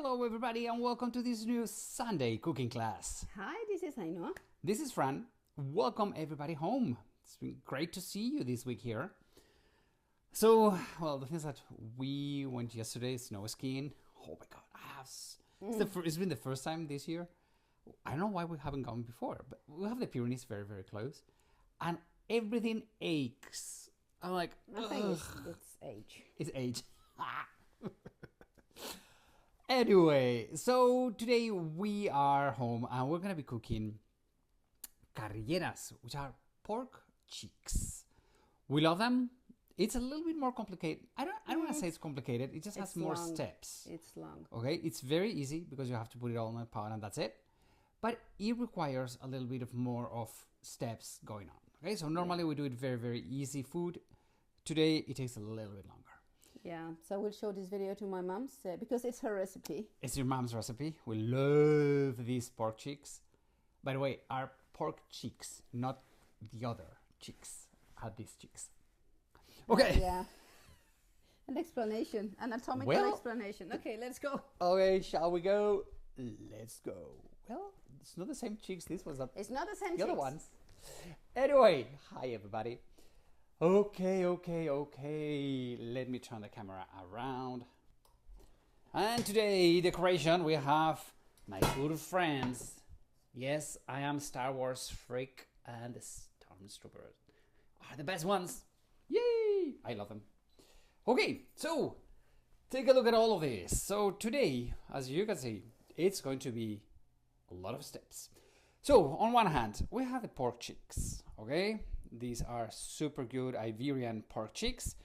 Hello everybody and welcome to this new Sunday cooking class. Hi, this is Ainhoa. This is Fran. Welcome everybody home. It's been great to see you this week here. So, well, the thing is that we went yesterday snow skiing. Oh my god, it's been the first time this year. I don't know why we haven't gone before, but we have the Pyrenees very, very close. And everything aches. I'm like, I think it's age. It's age. Anyway, so today we are home and we're going to be cooking carrilleras, which are pork cheeks. We love them. It's a little bit more complicated. I don't want to say it's complicated. It just has more steps. It's long. Okay, it's very easy because you have to put it all in a pot and that's it. But it requires a little bit of more of steps going on. Okay, so normally we do it very, very easy food. Today it takes a little bit longer. Yeah, so we'll show this video to my mom's because it's her recipe. It's your mom's recipe. We love these pork cheeks. By the way, our pork cheeks, not the other cheeks, are these cheeks. Okay. Yeah. An explanation, anatomical explanation. Okay, let's go. Okay, shall we go? Let's go. Well, it's not the same cheeks. This was It's not the same the other cheeks. ones. Anyway, hi everybody. Okay. Let me turn the camera around. And today, decoration, we have my good friends. Yes, I am Star Wars freak and the Stormtroopers are the best ones. Yay! I love them. Okay, so take a look at all of this. So today, as you can see, it's going to be a lot of steps. So on one hand, we have the pork cheeks, okay? These are super good Iberian pork cheeks.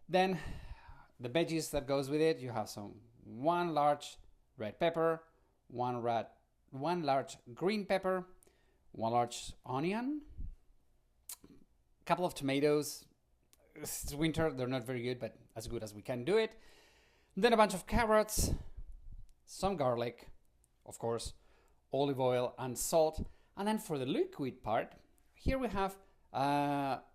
Then the veggies that goes with it, you have one large red pepper, one large green pepper, one large onion, a couple of tomatoes. It's winter, they're not very good, but as good as we can do it. Then a bunch of carrots, some garlic, of course, olive oil and salt. And then for the liquid part, here we have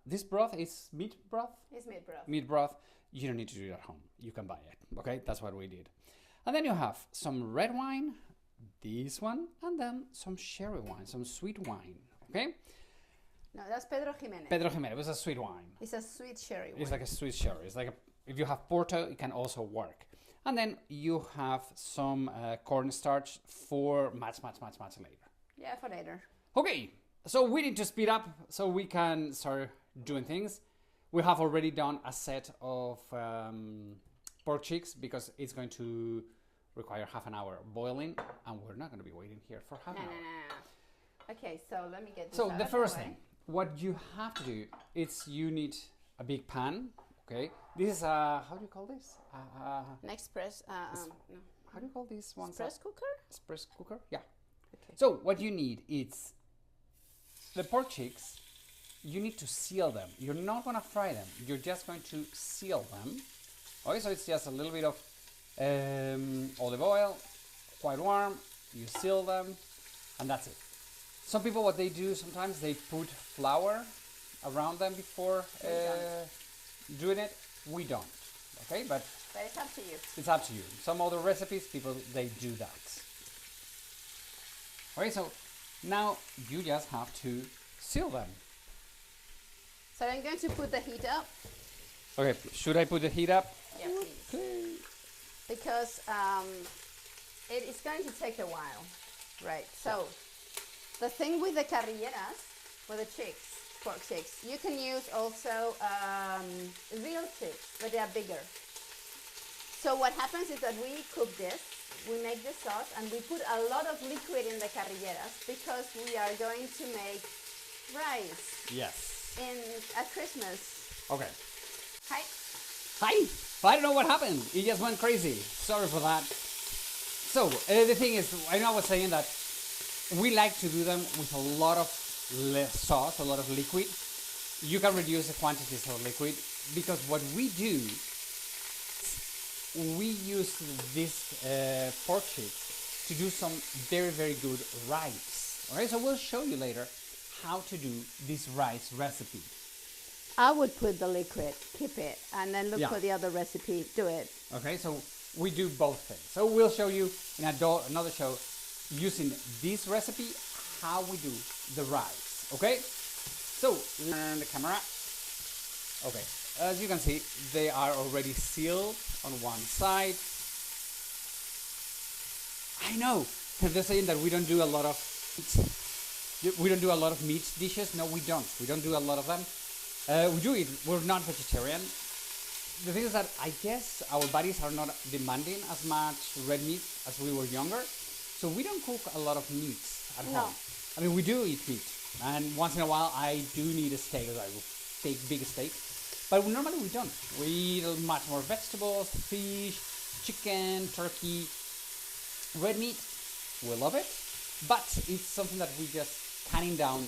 this broth is meat broth? It's meat broth. Meat broth. You don't need to do it at home. You can buy it. Okay, that's what we did. And then you have some red wine, this one, and then some sherry wine, some sweet wine. Okay? No, that's Pedro Ximénez. Pedro Ximénez. It was a sweet wine. It's a sweet sherry wine. It's like a sweet sherry. It's like if you have Porto, it can also work. And then you have some cornstarch for much later. Yeah, for later. Okay, so we need to speed up so we can start doing things. We have already done a set of pork cheeks because it's going to require half an hour boiling and we're not going to be waiting here for half an hour. No. Okay, so let me get this So out the of first way. thing, what you have to do is you need a big pan, okay? This is how do you call this? An express, no. How do you call these ones? Express cooker? Express cooker, yeah. Okay. So what you need is the pork cheeks. You need to seal them. You're not going to fry them. You're just going to seal them. Okay, so it's just a little bit of olive oil, quite warm. You seal them, and that's it. Some people, what they do sometimes, they put flour around them before doing it. We don't. Okay, but it's up to you. It's up to you. Some other recipes, people, they do that. Okay, so now you just have to seal them. So I'm going to put the heat up. Okay, should I put the heat up? Yeah, please. Okay. Because it is going to take a while. Right, so the thing with the carrilleras, with the chicks, pork chicks, you can use also real chicks, but they are bigger. So what happens is that we cook this, we make the sauce, and we put a lot of liquid in the carrilleras because we are going to make rice Yes. at Christmas. Okay. Hi. Hi. I don't know what happened. It just went crazy. Sorry for that. So the thing is, I know I was saying that we like to do them with a lot of sauce, a lot of liquid. You can reduce the quantities of liquid because what we do, we use this pork cheeks to do some very, very good rice. Okay, so we'll show you later how to do this rice recipe. I would put the liquid, keep it, and then look for the other recipe, do it. Okay, so we do both things. So we'll show you in another show using this recipe how we do the rice. Okay? So, turn the camera. Okay, as you can see, they are already sealed on one side. I know they're saying that we don't do a lot of meat dishes. No, we don't. We don't do a lot of them. We do eat. We're not vegetarian. The thing is that I guess our bodies are not demanding as much red meat as we were younger, so we don't cook a lot of meats at home. I mean, we do eat meat, and once in a while I do need a steak, like big steak. But normally we don't. We eat much more vegetables, fish, chicken, turkey, red meat. We love it, but it's something that we just cutting down.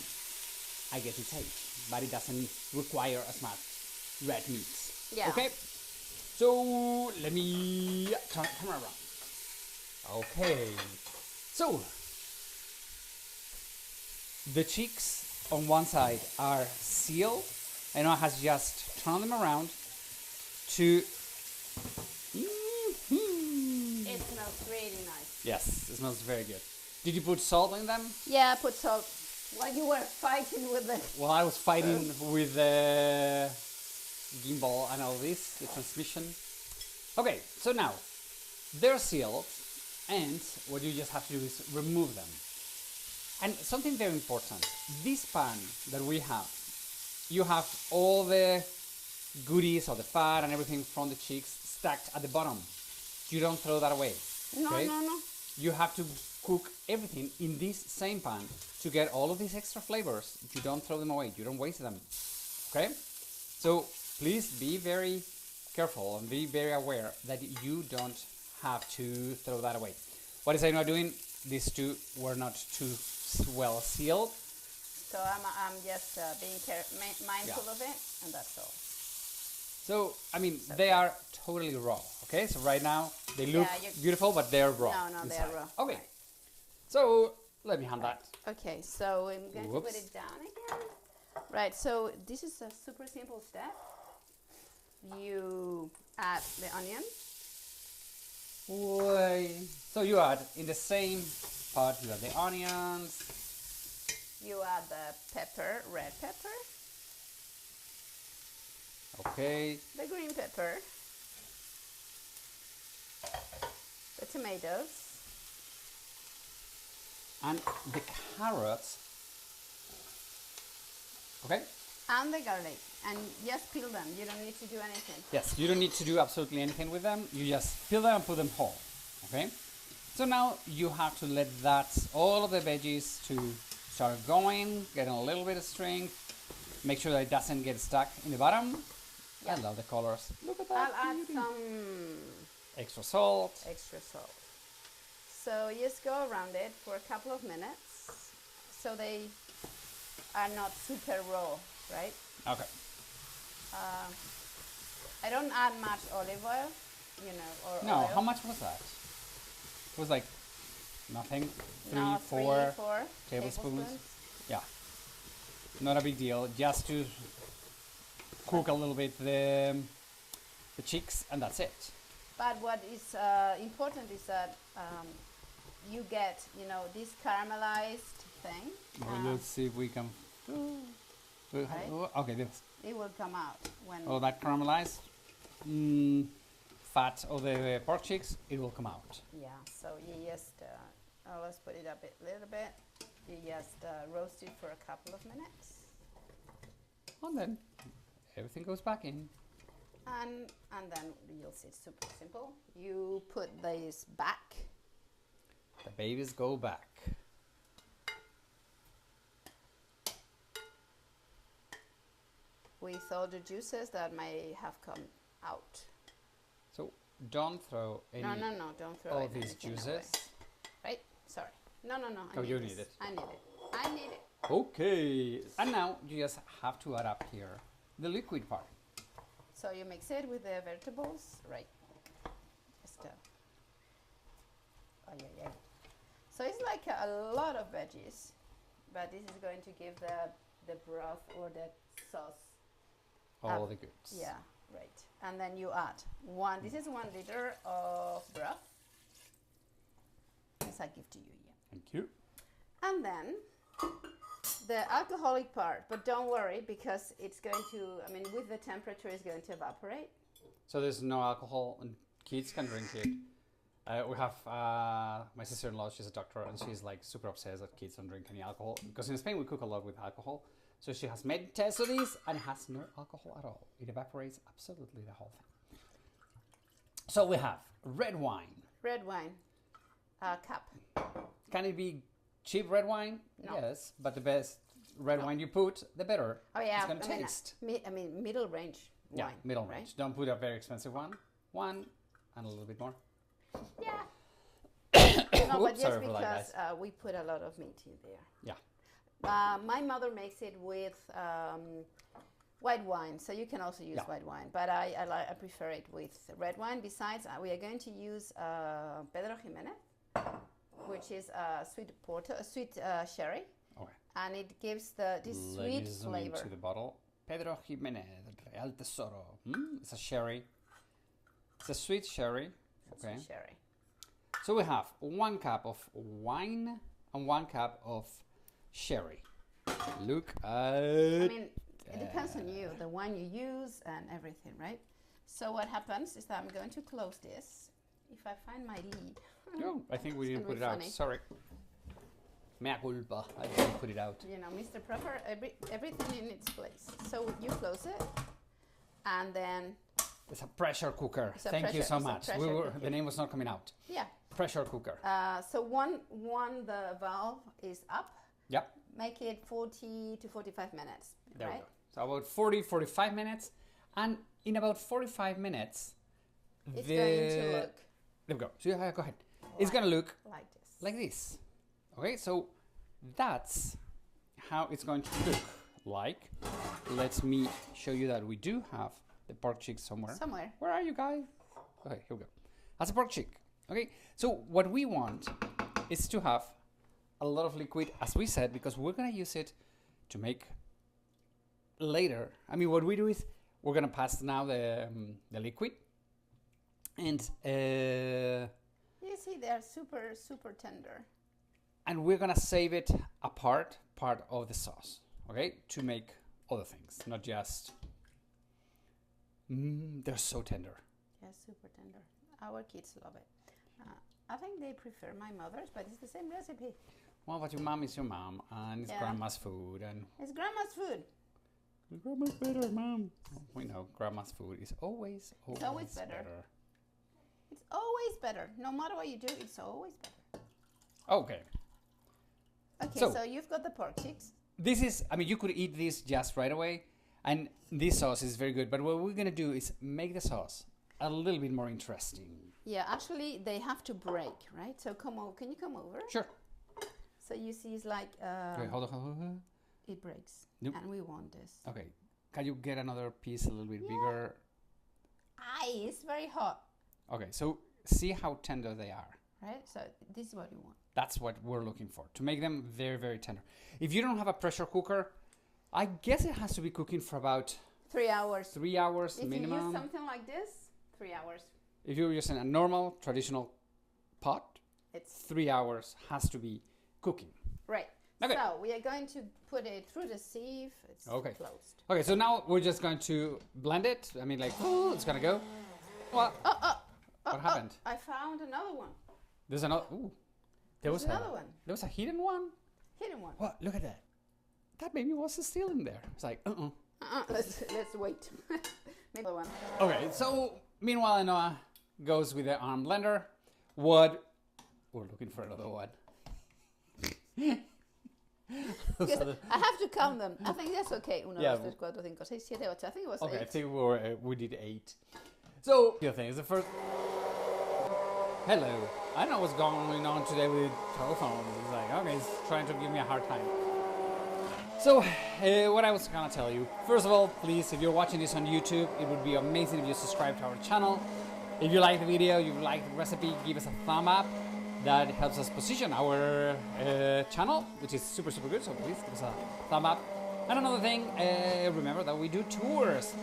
I guess it's age, but it doesn't require as much red meat. Yeah. Okay. So let me turn the camera around. Okay. So the cheeks on one side are sealed, and I has just turned them around to. It smells really nice. Yes, it smells very good. Did you put salt in them? Yeah, I put salt. While you were fighting with the... Well, I was fighting with the gimbal and all this, the transmission. Okay, so now they're sealed, and what you just have to do is remove them. And something very important, this pan that we have, you have all the goodies or the fat and everything from the cheeks stacked at the bottom. You don't throw that away. No, okay? no. You have to cook everything in this same pan to get all of these extra flavors. You don't throw them away. You don't waste them. Okay? So please be very careful and be very aware that you don't have to throw that away. What is I not doing? These two were not too well sealed. So I'm just being mindful of it, and that's all. So, I mean, they are totally raw, okay? So right now, they look beautiful, but they're raw. No, inside. they're raw. Okay. Right. So, let me hand that. Okay, so I'm going to put it down again. Right, so this is a super simple step. You add the onion. So you add, in the same pot, you add the onions. You add the pepper, red pepper. Okay. The green pepper. The tomatoes. And the carrots. Okay? And the garlic. And just peel them. You don't need to do anything. Yes, you don't need to do absolutely anything with them. You just peel them and put them whole. Okay? So now you have to let all of the veggies to start going, getting a little bit of strength. Make sure that it doesn't get stuck in the bottom. I love the colors. Look at that. I'll add some extra salt. Extra salt. So just go around it for a couple of minutes so they are not super raw, right? Okay. I don't add much olive oil, or No, oil. how much was that? It was like nothing. No, 4 4 tablespoons. Yeah. Not a big deal. Just to cook a little bit the cheeks, and that's it. But what is important is that you get, this caramelized thing. Let's see if we can. Right? Okay, this. It will come out when. All that caramelized fat of the pork cheeks, it will come out. Yeah. So you just let's put it up a little bit. You just roast it for a couple of minutes. And then everything goes back in. And then you'll see it's super simple. You put these back. The babies go back. With all the juices that may have come out. So don't throw any No, don't throw all anything these juices. away. Right? Sorry. No. Oh, you this. need it. I need it. Okay. And now you just have to add up here the liquid part. So you mix it with the vegetables, right? Just So it's like a lot of veggies, but this is going to give the broth or the sauce All the goods. Yeah, Right. And then you add this is 1 liter of broth. As I give to you, yeah. Thank you. And then the alcoholic part, but don't worry because it's going to, I mean, with the temperature, it's going to evaporate. So there's no alcohol and kids can drink it. We have my sister-in-law, she's a doctor, and she's like super obsessed that kids don't drink any alcohol. Because in Spain we cook a lot with alcohol. So she has made tests of these and it has no alcohol at all. It evaporates absolutely the whole thing. So we have red wine. Red wine, a cup. Can it be cheap red wine? No. Yes, but the best red wine you put, the better Oh yeah, it's going to taste. I mean, middle range Yeah, wine. middle right? range. Don't put a very expensive one. One and a little bit more. Yeah. No, but Oops, just sorry for that, because we put a lot of meat in there. Yeah. My mother makes it with white wine, so you can also use white wine. But I prefer it with red wine. Besides, we are going to use Pedro Ximénez, which is a sweet porter, a sweet sherry, Okay. and it gives this sweet flavor. To the bottle. Pedro Ximénez, Real Tesoro. It's a sherry. It's a sweet sherry. Okay. Sweet sherry. So we have 1 cup of wine and 1 cup of sherry. Look at. I mean, it depends on you, the wine you use and everything, right? So what happens is that I'm going to close this. If I find my lead. No, I think we It's didn't put it gonna out. be funny. Sorry. Mea culpa. I didn't put it out. You know, Mr. Proper, everything in its place. So you close it, and then It's a pressure cooker. It's a Thank you pressure- so it's a much. pressure cooker. The name was not coming out. yeah. Pressure cooker. So the valve is up. Yep. Make it 40 to 45 minutes, There right? we go. So about 45 minutes. And in about 45 minutes, It's going to look There we go. So yeah, go ahead. It's going to look like this. like this. Okay, so that's how it's going to look like. Let me show you that we do have the pork cheek somewhere. Somewhere. Where are you guys? Okay, here we go. That's a pork cheek. Okay, so what we want is to have a lot of liquid, as we said, because we're going to use it to make later. I mean, what we do is we're going to pass now the liquid. And You see, they're super, super tender. and we're gonna save it apart, part of the sauce, okay, to make other things, not just. They're so tender. Yeah, super tender. Our kids love it. I think they prefer my mother's, but it's the same recipe. Well, but your mom is your mom, and it's Yeah. grandma's food, and It's grandma's food. grandma's better, mom. We know grandma's food is always always better. It's always better. No matter what you do, it's always better. Okay, Okay, So- so you've got the pork cheeks. this is. I mean, you could eat this just right away, and this sauce is very good. But what we're gonna do is make the sauce a little bit more interesting. Yeah, actually, they have to break, right? So come over. Can you come over? Sure. So you see, it's like Okay, hold on. it breaks, Nope. and we want this. Okay, can you get another piece a little bit bigger? Aye, it's very hot, Okay, so see how tender they are. right? So this is what you want. That's what we're looking for, to make them very, very tender. If you don't have a pressure cooker, I guess it has to be cooking for about 3 hours. 3 hours If you minimum. use something like this, 3 hours. If you're using a normal, traditional pot, It's 3 hours has to be cooking. right. Okay. So we are going to put it through the sieve. It's Okay. closed. Okay, so now we're just going to blend it. I mean, like, oh, it's gonna go. What? What happened? I found another one. There's another. Ooh, There's another one. There was a hidden one. Hidden one. What? Look at that. That baby was still in there. It's like, Let's wait. Maybe one. Okay, so meanwhile, Noah goes with the arm blender. What? We're looking for another one. Because I have to count them. I think that's okay. 1, Yeah. 2, 3, 4, 5, 6, 7, 8. I think it was Okay, I 8. think we did 8. So the thing is the first. Hello. I don't know what's going on today with telephones. It's like, okay, it's trying to give me a hard time. So, what I was gonna tell you. First of all, please, if you're watching this on YouTube, it would be amazing if you subscribe to our channel. If you like the video, you like the recipe, give us a thumb up. That helps us position our channel, which is super, super good. So please give us a thumb up. And another thing, remember that we do tours.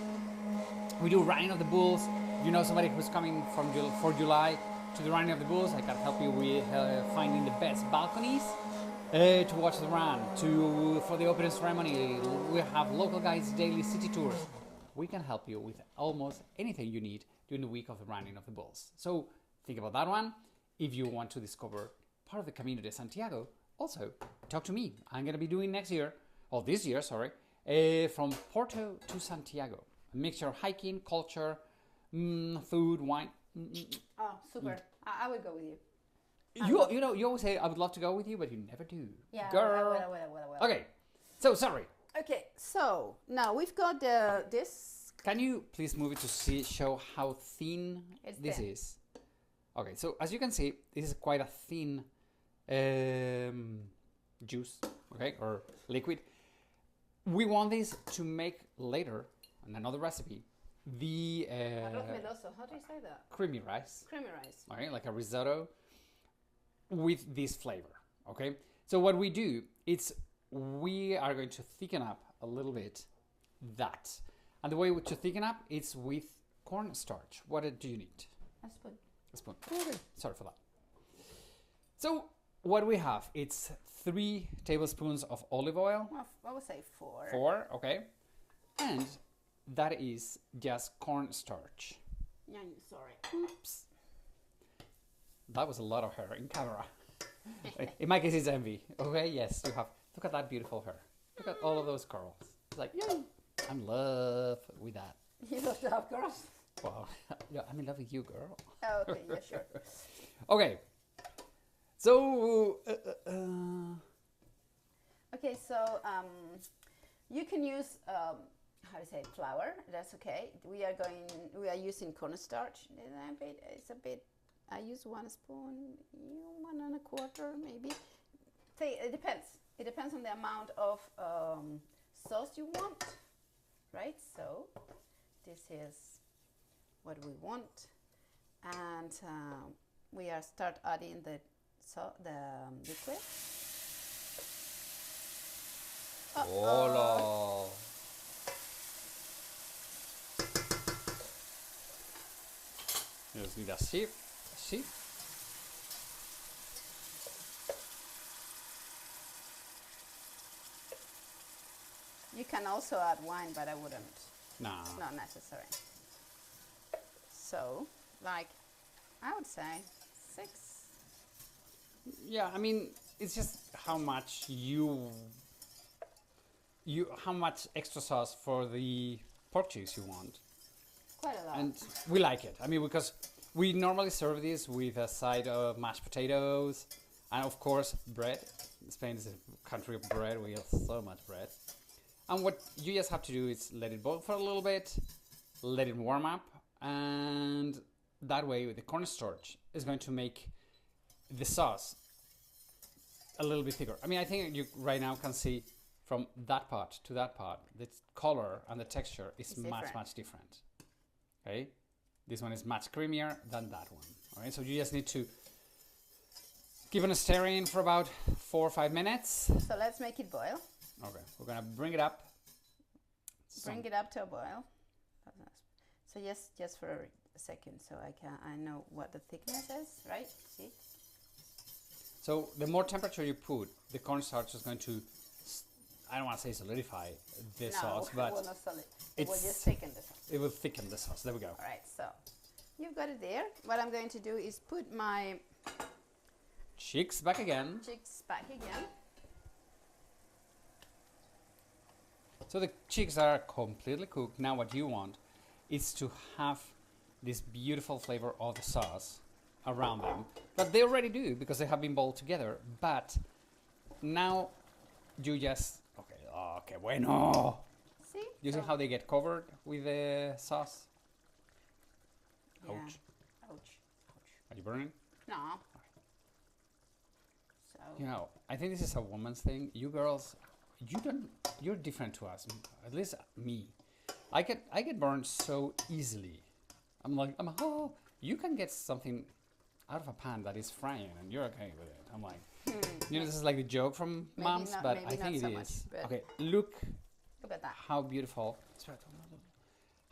We do Running of the Bulls. You know somebody who's coming from for July to the Running of the Bulls, I can help you with finding the best balconies to watch the run. For the opening ceremony, we have local guides, daily city tours. We can help you with almost anything you need during the week of the Running of the Bulls. So think about that one. If you want to discover part of the Camino de Santiago, also talk to me. I'm going to be doing this year, from Porto to Santiago. A mixture of hiking, culture, food, wine. Oh, super. I would go with you. You always say, I would love to go with you, but you never do. Yeah, girl. I will. Okay, so sorry. Okay, so now we've got this. Can you please move it to show how thin this is? Okay, so as you can see, this is quite a thin juice, okay, or liquid. We want this to make later, in another recipe, the Arroz meloso. How do you say that? creamy rice. Creamy rice. Okay, like a risotto with this flavor, okay? So what we do, we are going to thicken up a little bit that. And the way to thicken up is with cornstarch. What do you need? A spoon. A spoon. Okay, sorry for that. So what we have, it's 3 tablespoons of olive oil. Well, I would say 4. 4, okay. And that is just cornstarch. Yeah, sorry. Oops. That was a lot of hair in camera. In my case, it's envy. Okay, yes, you have. Look at that beautiful hair. Look at all of those curls. It's like, yay, I'm in love with that. You love to have girls? Wow, yeah, I'm in love with you, girl. Oh, okay, yeah, sure. Okay, so okay, so you can use how to say flour. That's okay. We are using cornstarch. It's a bit. I use 1 spoon, 1 1/4 maybe. It depends. It depends on the amount of sauce you want, right? So this is what we want, and we are start adding the liquid. Hola. You just need a sieve. You can also add wine, but I wouldn't. No. It's not necessary. So, like, I would say 6. Yeah, I mean, it's just how much how much extra sauce for the pork cheese you want. Quite a lot. And we like it. I mean, because we normally serve this with a side of mashed potatoes and, of course, bread. Spain is a country of bread. We have so much bread. And what you just have to do is let it boil for a little bit, let it warm up, and that way the cornstarch is going to make the sauce a little bit thicker. I mean, I think you right now can see from that part to that part, the color and the texture is much different. Okay, this one is much creamier than that one. All right, so you just need to give it a stir in for about 4 or 5 minutes. So let's make it boil. Okay, we're gonna bring it up. Bring it up to a boil. So just for a second, so I know what the thickness is, right? See. So the more temperature you put, the cornstarch is going to, I don't want to say solidify the sauce, but it will not solid. It will just thicken the sauce. It will thicken the sauce. There we go. All right, so you've got it there. What I'm going to do is put my chicks back again. Chicks back again. So the chicks are completely cooked. Now what you want is to have this beautiful flavor of the sauce around them. But they already do because they have been boiled together. But now you just, okay, bueno. See? You see how they get covered with the sauce? Yeah. Ouch. Ouch. Are you burning? No. So. You know, I think this is a woman's thing. You girls, you're different to us. At least me. I get burned so easily. You can get something out of a pan that is frying and you're okay with it. I'm like, this is like the joke from moms, but I think it is. Okay, look at that. how beautiful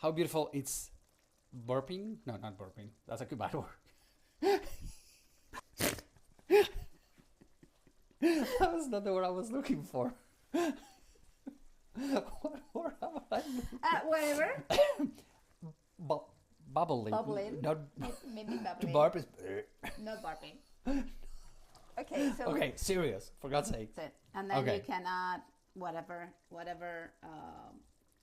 how beautiful it's burping. No, not burping. That's a good bad word. That was not the word I was looking for. What word am I looking for? Whatever. Bubbling. Bubbling. Not Maybe to bubbling. burp is. No burping. Okay, so Okay, serious. For God's sake. that's it. And then Okay. you can add whatever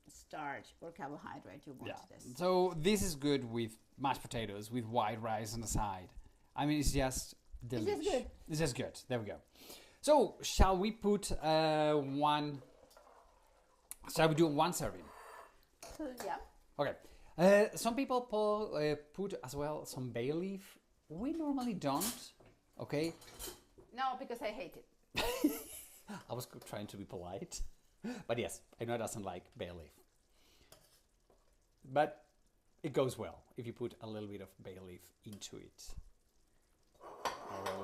starch or carbohydrate you want Yeah. to this. So this is good with mashed potatoes, with white rice on the side. I mean, it's just delicious. just good. It's just good. There we go. So shall we put one? Shall we do one serving? So, yeah. Okay. Some people put as well some bay leaf. We normally don't. Okay. No, because I hate it. I was trying to be polite, but yes, I know it doesn't like bay leaf. But it goes well if you put a little bit of bay leaf into it.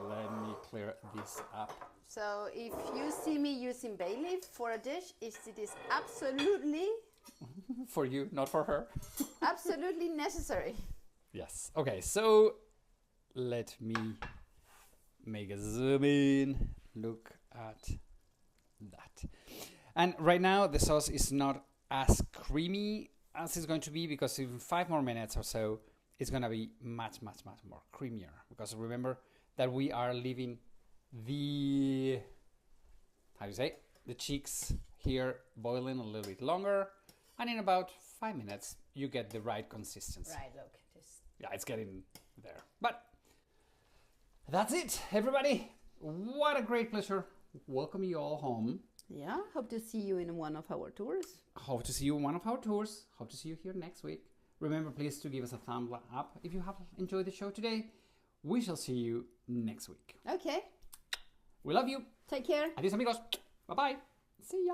Let me clear this up. So if you see me using bay leaf for a dish, it is absolutely, For you, not for her. absolutely necessary. Yes. Okay, so let me make a zoom in. Look at that. And right now the sauce is not as creamy as it's going to be, because in 5 more minutes or so it's going to be much more creamier, because remember that we are leaving the, how do you say, the cheeks here boiling a little bit longer, and in about 5 minutes you get the right consistency. Right, look. Just Yeah, it's getting there. But that's it, everybody. What a great pleasure. Welcome you all home. yeah, hope to see you in one of our tours. Hope to see you in one of our tours. Hope to see you here next week. Remember, please, to give us a thumb up if you have enjoyed the show today. We shall see you next week. Okay, We love you. take care. Adios, amigos. Bye-bye. See ya.